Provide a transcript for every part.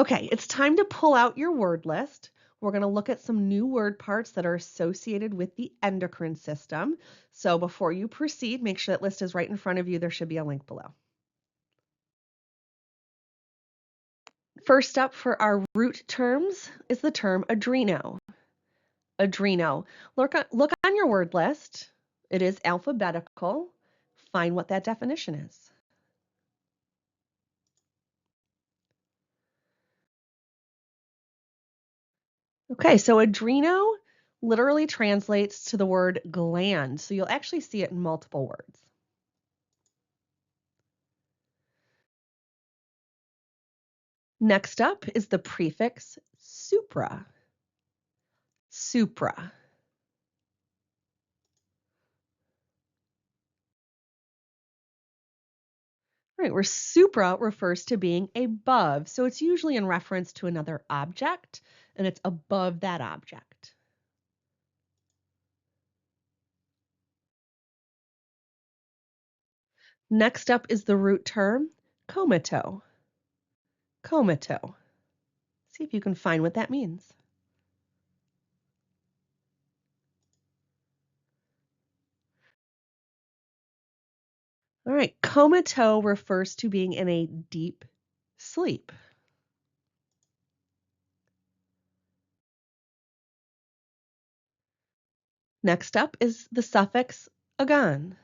Okay, it's time to pull out your word list. We're going to look at some new word parts that are associated with the endocrine system. So before you proceed, make sure that list is right in front of you. There should be a link below. First up for our root terms is the term adreno. Adreno. Look on your word list. It is alphabetical. Find what that definition is. Okay, so adreno literally translates to the word gland. So you'll actually see it in multiple words. Next up is the prefix supra. Supra. Right, where supra refers to being above. So it's usually in reference to another object, and it's above that object. Next up is the root term comito. Comito. See if you can find what that means. All right, comito refers to being in a deep sleep. Next up is the suffix agon.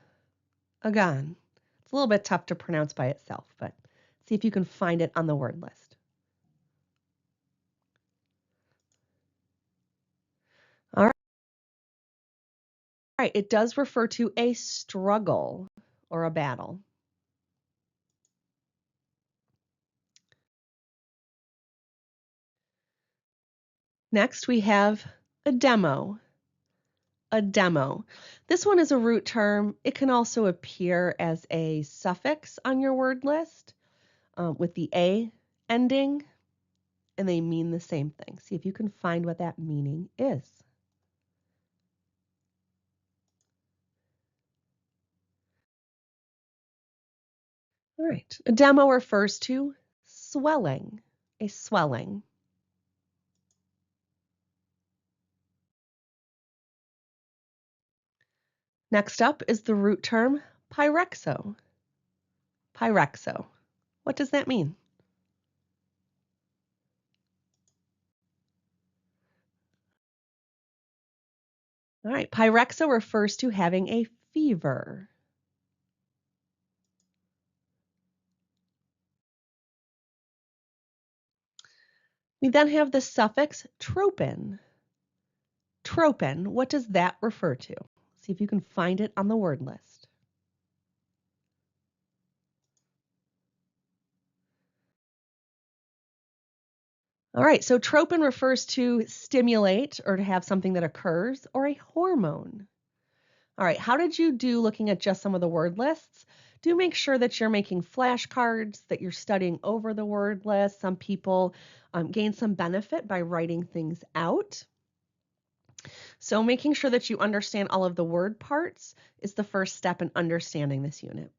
Agon. It's a little bit tough to pronounce by itself, but see if you can find it on the word list. All right, it does refer to a struggle or a battle. Next, we have a demo. A demo. This one is a root term. It can also appear as a suffix on your word list with the A ending, and they mean the same thing. See if you can find what that meaning is. All right, a demo refers to swelling, a swelling. Next up is the root term pyrexo. Pyrexo. What does that mean? All right, pyrexo refers to having a fever. We then have the suffix tropin. Tropin, what does that refer to? See if you can find it on the word list. All right, so tropin refers to stimulate or to have something that occurs or a hormone. All right, how did you do looking at just some of the word lists? Do make sure that you're making flashcards, that you're studying over the word list. Some people gain some benefit by writing things out. So making sure that you understand all of the word parts is the first step in understanding this unit.